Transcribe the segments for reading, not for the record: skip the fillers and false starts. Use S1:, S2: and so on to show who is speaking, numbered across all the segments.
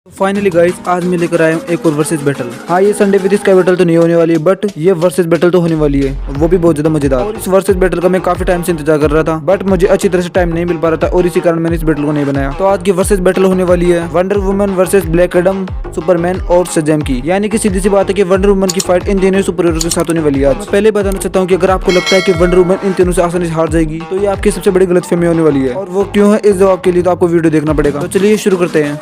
S1: Finally guys, आज मैं लेकर आया हूँ एक और वर्सेस बैटल। हाँ, ये संडे विद इसका बैटल तो नहीं होने वाली है, बट ये वर्सेस बैटल तो होने वाली है, वो भी बहुत ज्यादा मजेदार। और इस वर्सेस बैटल का मैं काफी टाइम से इंतजार कर रहा था, बट मुझे अच्छी तरह से टाइम नहीं मिल पा रहा था और इसी कारण मैंने इस बैटल को नहीं बनाया। तो आज की वर्सेस बैटल होने वाली है wonder woman versus black Adam, Superman और शज़ैम की। यानी कि सीधी सी बात है कि वंडर वुमन की फाइट इन तीनों सुपर हीरो के साथ होने वाली है। आज पहले बताना चाहता हूँ कि अगर आपको लगता है कि वंडर वुमन इन तीनों से आसानी से हार जाएगी, तो ये आपकी सबसे बड़ी गलतफहमी होने वाली है। और वो क्यों है, इस जवाब के लिए तो आपको वीडियो देखना पड़ेगा। तो चलिए शुरू करते हैं।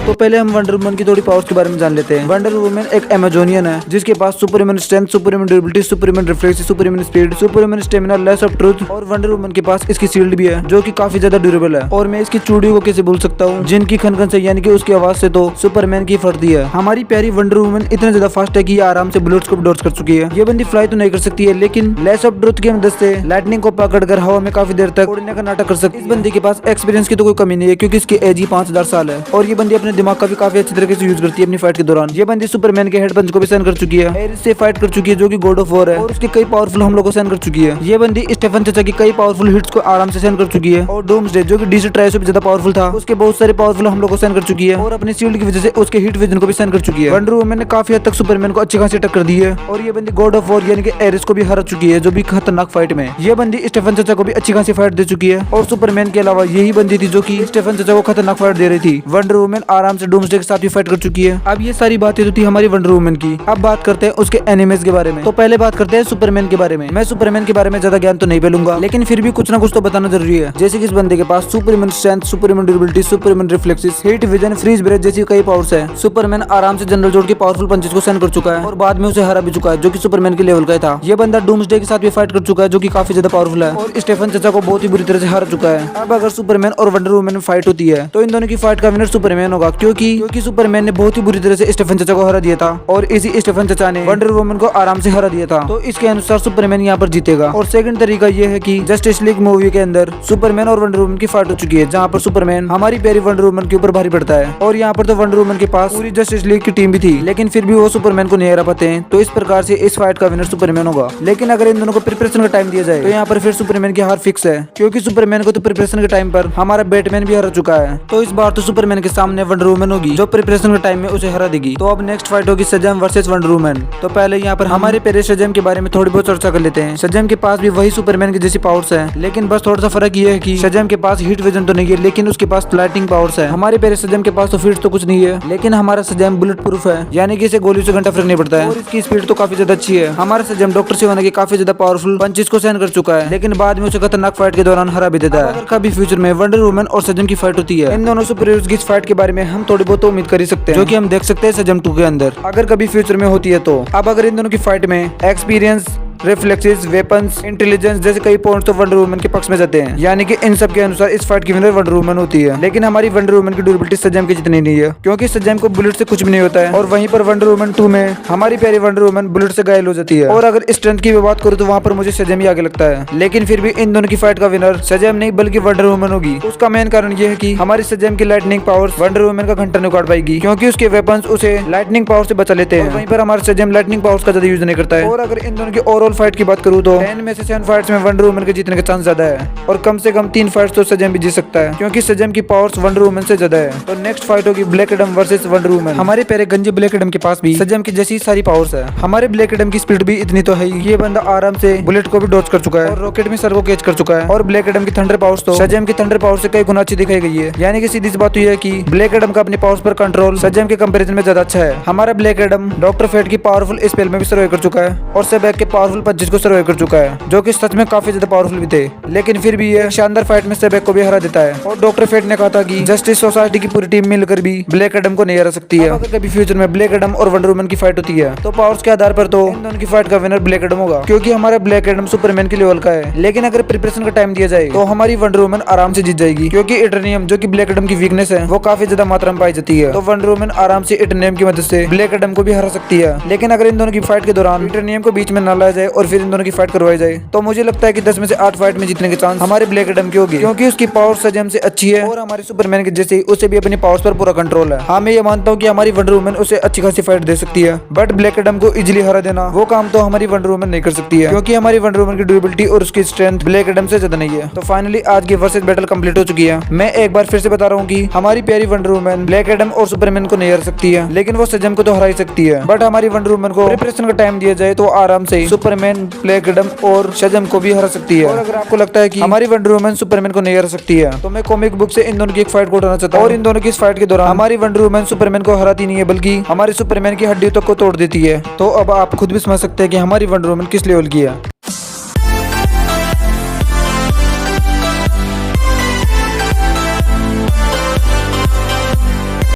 S1: तो पहले हम वंडर वुमन की थोड़ी पावर्स के बारे में जान लेते हैं। वंडर वुमन एक अमेजोनियन है जिसके पास superhuman strength, superhuman durability, superhuman reflex, superhuman speed, superhuman stamina, lasso of truth. और वंडर वुमन के पास इसकी शील्ड भी है जो कि काफी ज्यादा ड्यूरेबल है। और मैं इसकी चूड़ियों को कैसे भूल सकता हूँ, जिनकी खनखन से यानी कि उसकी आवाज से तो सुपरमैन की फटती है। हमारी प्यारी वंडर वुमन इतने ज्यादा फास्ट है कि ये आराम से बुलेट्स को भी डॉज कर चुकी है। ये बंदी फ्लाई तो नहीं कर सकती है, लेकिन लेस ऑफ ट्रूथ की मदद से लाइटनिंग को पकड़कर हवा में काफी देर तक उड़ने का नाटक कर सकती है। इस बंदी के पास एक्सपीरियंस की तो कोई कमी नहीं है, क्योंकि इसकी एज ही 5000 साल है। और ये बंदी अपने दिमाग का भी काफी अच्छी तरीके से यूज करती है अपनी फाइट के दौरान। ये बंदी सुपरमैन के हेड पंच को भी सहन कर चुकी है, एरिस से फाइट कर चुकी है जो कि गॉड ऑफ वॉर है, और उसके कई पावरफुल हमलों को सहन कर चुकी है। ये बंदी स्टेफन चाचा की कई पावरफुल हिट्स को आराम से सहन कर चुकी है। और डूम्सडे जो कि डीसी ट्राई से भी ज्यादा पावरफुल था, उसके बहुत सारे पावरफुल हमलों को सहन कर चुकी है। और अपनी शील्ड की वजह से उसके हीट विजन को भी सहन कर चुकी है। वंडर वुमन ने काफी हद तक सुपरमैन को अच्छी खासी टक्कर दी है। और ये बंदी गॉड ऑफ वॉर यानी कि एरिस को भी हरा चुकी है, जो भी खतरनाक फाइट में। ये बंदी स्टेफन चाचा को भी अच्छी खासी फाइट दे चुकी है। और सुपरमैन के अलावा यही बंदी थी जो कि स्टेफन चाचा को खतरनाक फाइट दे रही थी। वंडर वुमन आराम से डूम्सडे के साथ भी फाइट कर चुकी है। अब ये सारी बातें तो थी हमारी वंडर वुमन की। अब बात करते हैं उसके एनिमेज के बारे में। तो पहले बात करते हैं सुपरमैन के बारे में। मैं सुपरमैन के बारे में ज्यादा ज्ञान तो नहीं फैलूंगा, लेकिन फिर भी कुछ ना कुछ तो बताना जरूरी है। जैसे कि इस बंदे के पास Superman strength, Superman durability, Superman reflexes, heat vision, freeze breath जैसी कई पावर्स है। सुपरमैन आराम से जनरल जोड़ के पावरफुल पंचेस को सहन कर चुका है और बाद में उसे हरा भी चुका है, जो कि सुपरमैन के लेवल का ही था। ये बंदा डूम्सडे के साथ भी फाइट कर चुका है, जो कि काफी ज्यादा पावरफुल है। और स्टेफन चाचा को बहुत ही बुरी तरह से हार चुका है। अब अगर सुपरमैन और वंडर वुमन में फाइट होती है, तो इन दोनों की फाइट का विनर सुपरमैन होगा, क्योंकि सुपरमैन ने बहुत ही बुरी तरह से स्टेफन चाचा को हरा दिया था। और इसी स्टेफन चाचा ने वंडर वुमन को आराम से हरा दिया था। तो इसके अनुसार सुपरमैन यहाँ पर जीतेगा। और सेकंड तरीका ये है कि जस्टिस लीग मूवी के अंदर सुपरमैन और वंडर वुमन की फाइट हो चुकी है, जहाँ पर सुपरमैन हमारी प्यारी वंडर वुमन के ऊपर भारी पड़ता है। और यहाँ पर तो वंडर वुमन के पास पूरी जस्टिस लीग की टीम भी थी, लेकिन फिर भी वो सुपरमैन को नहीं हरा पाते हैं। तो इस प्रकार से इस फाइट का विनर सुपरमैन होगा। लेकिन अगर इन दोनों को प्रिपरेशन का टाइम दिया जाए, तो यहाँ पर फिर सुपरमैन की हार फिक्स है, क्योंकि सुपरमैन को तो प्रिपरेशन के टाइम पर हमारा बैटमैन भी हरा चुका है। तो इस बार तो सुपरमैन के सामने वंडर वुमन होगी, जो प्रिपरेशन के टाइम में उसे हरा देगी। तो अब नेक्स्ट फाइट होगी शज़ैम वर्सेस वंडर वुमन। तो पहले यहाँ पर हमारे प्यारे शज़ैम के बारे में थोड़ी बहुत चर्चा कर लेते हैं। शज़ैम के पास भी वही सुपरमैन की जैसी पावर्स है, लेकिन बस थोड़ा सा फर्क ये है कि शज़ैम के पास हीट विजन तो नहीं है, लेकिन उसके पास लाइटिंग पावर्स है। हमारे प्यारे शज़ैम के पास तो फीट तो कुछ नहीं है, लेकिन हमारा शज़ैम बुलेट प्रूफ है, यानी कि इसे गोली से घंटा फर्क नहीं पड़ता है। और इसकी स्पीड तो काफी ज्यादा अच्छी है। हमारा शज़ैम डॉक्टर सिवाना की काफी ज्यादा पावरफुल पंचेस को सहन कर चुका है, लेकिन बाद में उसे खतरनाक फाइट के दौरान हरा भी देता है। अगर कभी फ्यूचर में वंडर वुमन और शज़ैम की फाइट होती है, इन दोनों सुपर हीरोज की इस फाइट के बारे में हम थोड़ी बहुत उम्मीद कर ही सकते हैं, जो कि हम देख सकते हैं शज़ैम 2 के अंदर, अगर कभी फ्यूचर में होती है तो। अब अगर इन दोनों की फाइट में एक्सपीरियंस, रिफ्लेक्सेस, वेपन्स, इंटेलिजेंस जैसे कई पॉइंट्स तो वंडर वुमन के पक्ष में जाते हैं, यानी कि इन सब के अनुसार इस फाइट की विनर वंडर वुमन होती है। लेकिन हमारी वंडर वुमन की ड्यूरेबिलिटी शज़ैम की जितनी नहीं है, क्योंकि शज़ैम को बुलेट से कुछ भी नहीं होता है। और वहीं पर वंडर वुमन 2 में हमारी प्यारी वंडर वुमन बुलेट से घायल हो जाती है। और अगर स्ट्रेंथ की बात करूँ तो वहाँ पर मुझे शज़ैम ही आगे लगता है। लेकिन फिर भी इन दोनों की फाइट का विनर शज़ैम नहीं बल्कि वंडर वुमन होगी। उसका मेन कारण ये है कि हमारी शज़ैम की लाइटनिंग पावर्स वंडर वुमन का घंटा नहीं काट पाएगी, क्योंकि उसके वेपन्स उसे लाइटनिंग पावर से बचा लेते हैं। वहीं पर हमारा शज़ैम लाइटनिंग पावर्स का ज्यादा यूज नहीं करता है। और अगर इन दोनों की ओवरऑल फाइट की बात करूँ तो 10 में से 7 फाइट्स में वंडर वुमन के जीतने का चांस ज्यादा है। और कम से कम 3 फाइट्स तो शज़ैम भी जीत सकता है, क्योंकि शज़ैम की पावर्स वंडर वुमन से ज्यादा है। तो नेक्स्ट फाइट होगी black Adam versus wonder woman. हमारे प्यारे गंजे ब्लैक एडम के पास भी शज़ैम की जैसी सारी पावर्स है। हमारे ब्लैक एडम की स्पीड भी इतनी तो है ही, ये बंदा आराम से बुलेट को भी डॉज कर चुका है और रॉकेट में सर को कैच कर चुका है। और ब्लैक एडम की थंडर पावर्स तो शज़ैम की थंडर पावर से कई गुना अच्छी दिखाई गई है। यानी कि सीधी सी बात तो ये है कि ब्लैक एडम का अपनी पावर्स पर कंट्रोल शज़ैम के कंपैरिजन में ज्यादा अच्छा है। हमारा ब्लैक एडम डॉक्टर फेट की पावरफुल स्पेल में भी सर्वाइव कर चुका है, और सेबैक के पावरफुल पंचेस को सर्वाइव कर चुका है, जो कि सच में काफी ज्यादा पावरफुल भी थे। लेकिन फिर भी ये शानदार फाइट में सेबैक को भी हरा देता है। और डॉक्टर फेट ने कहा था कि जस्टिस सोसाइटी की पूरी टीम मिलकर भी ब्लैक एडम को नहीं हरा सकती है। अगर कभी फ्यूचर में ब्लैक एडम और वंडर वुमन की फाइट होती है, तो पावर्स के आधार पर तो इन दोनों की फाइट का विनर ब्लैक एडम होगा, क्योंकि हमारा ब्लैक एडम सुपरमैन के लेवल का है। लेकिन अगर प्रिपरेशन का टाइम दिया जाए, तो हमारी वंडर वुमन आराम से जीत जाएगी, क्योंकि इटरनियम जो कि ब्लैक एडम की वीकनेस है, वो काफी ज्यादा मात्रा में पाई जाती है। तो वंडर वुमन आराम से इटरनियम की मदद से ब्लैक एडम को भी हरा सकती है। लेकिन अगर इन दोनों की फाइट के दौरान इटरनियम को बीच में न लाया जाए और फिर इन दोनों की फाइट करवाई जाए, तो मुझे लगता है कि 10 में से 8 फाइट में जीतने के चांस हमारे ब्लैक एडम की होगी, क्योंकि उसकी पावर शज़म से अच्छी है और हमारे सुपरमैन के जैसे उसे भी अपनी पावर्स पर पूरा कंट्रोल है। हाँ, मैं ये मानता हूँ कि हमारी वंडर वुमन उसे अच्छी खासी फाइट दे सकती है, बट ब्लैक एडम को इजीली हरा देना वो काम तो हमारी वंडर वुमन नहीं कर सकती है, क्योंकि हमारी वंडर वुमन की ड्यूरेबिलिटी और उसकी स्ट्रेंथ ब्लैक एडम से ज्यादा नहीं है। तो फाइनली आज की वर्सेस बैटल कंप्लीट हो चुकी है। मैं एक बार फिर से बता रहा हूँ कि हमारी प्यारी वंडर वुमन ब्लैक एडम और सुपरमैन को नहीं हरा सकती है, लेकिन वो शज़म को तो हरा ही सकती है। बट हमारी वंडर वुमन को प्रिपरेशन का टाइम दिया जाए तो आराम से सुपरमैन, ब्लैक एडम और शज़म को भी हरा सकती है। और अगर आपको लगता है कि हमारी वंडर वुमन सुपरमैन को नहीं हरा सकती है, तो मैं कॉमिक बुक से इन दोनों की एक फाइट को उठाना चाहता हूं। और इन दोनों की इस फाइट के दौरान हमारी वंडर वुमन सुपरमैन को हराती नहीं है, बल्कि हमारे सुपरमैन की हड्डियों तक को तोड़ देती है। तो अब आप खुद भी समझ सकते हैं कि हमारी वंडर वुमन किस लेवल की है।